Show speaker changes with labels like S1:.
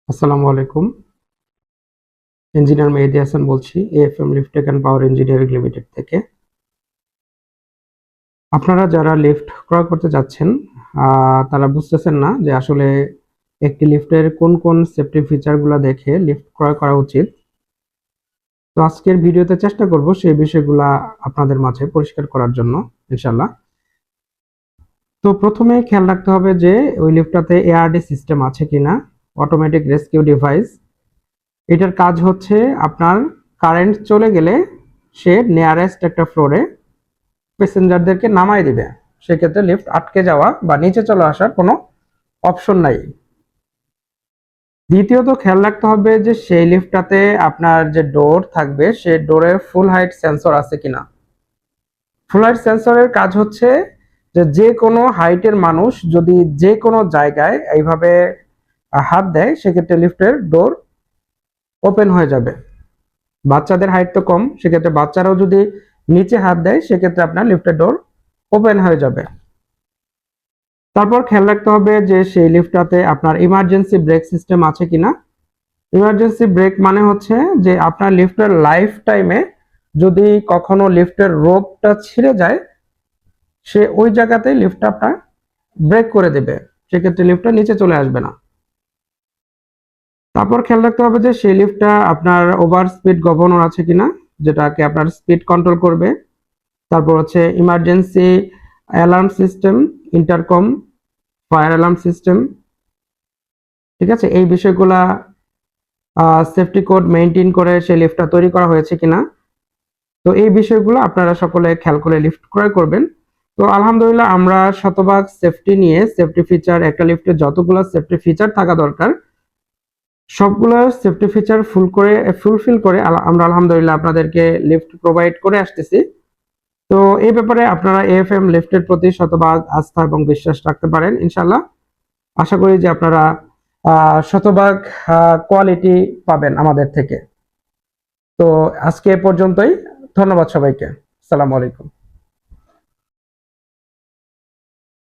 S1: আসসালামু আলাইকুম। ইঞ্জিনিয়ার মেহেদী হাসান বলছি AFM lift tech and power engineering limited থেকে। আপনারা যারা লিফট ক্রয় করতে যাচ্ছেন তারা বুঝতেছেন না যে আসলে একটি লিফটের কোন কোন সেফটি ফিচারগুলো দেখে লিফট ক্রয় করা উচিত। তো আজকের ভিডিওতে চেষ্টা করব সেই বিষয়গুলা আপনাদের মাঝে পরিষ্কার করার জন্য ইনশাল্লাহ। তো প্রথমে খেয়াল রাখতে হবে যে ওই লিফটটাতে এআরডি সিস্টেম আছে কিনা, অটোমেটিক রেস্কিউ ডিভাইস। এটার কাজ হচ্ছে আপনার কারেন্ট চলে গেলে সে নিয়ারেস্ট একটা ফ্লোরে প্যাসেঞ্জারদেরকে নামায় দিবে। সেক্ষেত্রে লিফট আটকে যাওয়া বা নিচে চলে আসার কোনো অপশন নাই। দ্বিতীয়ত খেয়াল রাখতে হবে যে সেই লিফটটাতে আপনার যে ডোর থাকবে সে ডোরে ফুল হাইট সেন্সর আছে কিনা। ফুল হাইট সেন্সরের কাজ হচ্ছে যে কোনো হাইটের মানুষ যদি যে কোনো জায়গায় এইভাবে হাত দেয় সেক্ষেত্রে লিফটের ডোর ওপেন হয়ে যাবে। বাচ্চাদের হাইট তো কম, সেক্ষেত্রে বাচ্চারাও যদি নিচে হাত দেয় সেক্ষেত্রে আপনার লিফটের ডোর ওপেন হয়ে যাবে। তারপর খেয়াল রাখতে হবে যে সেই লিফটটাতে আপনার ইমার্জেন্সি ব্রেক সিস্টেম আছে কিনা। ইমার্জেন্সি ব্রেক মানে হচ্ছে যে আপনার লিফটের লাইফ টাইমে যদি কখনো লিফটের রোপটা ছিঁড়ে যায় সে ওই জায়গাতেই লিফটটা আপনার ব্রেক করে দেবে, সেক্ষেত্রে লিফটটা নিচে চলে আসবে না। তারপর খেয়াল রাখতে হবে যে সেই লিফটটা আপনার ওভার স্পিড গভর্নর আছে কিনা, যেটাকে আপনার স্পিড কন্ট্রোল করবে। তারপর হচ্ছে emergency alarm system, intercom, fire alarm system. ঠিক আছে, এই বিষয়গুলা সেফটি কোড মেনটেন করে সেই লিফটটা তৈরি করা হয়েছে কিনা। তো এই বিষয়গুলো আপনারা সকলে খেয়াল করে লিফট ক্রয় করবেন। তো আলহামদুলিল্লাহ আমরা শতভাগ সেফটি নিয়ে, সেফটি ফিচার একটা লিফটে যতগুলো সেফটি ফিচার থাকা দরকার সবগুলো সেফটি ফিচার ফুলফিল করে আমরা আলহামদুলিল্লাহ আপনাদেরকে লিফট প্রোভাইড করে আসতেছি। তো এই ব্যাপারে আপনারা এএফএম লিফটের প্রতি শতভাগ আস্থা এবং বিশ্বাস রাখতে পারেন ইনশাল্লাহ। আশা করি যে আপনারা শতভাগ কোয়ালিটি পাবেন আমাদের থেকে। তো আজকে এ পর্যন্তই। ধন্যবাদ সবাইকে। আসসালামু আলাইকুম।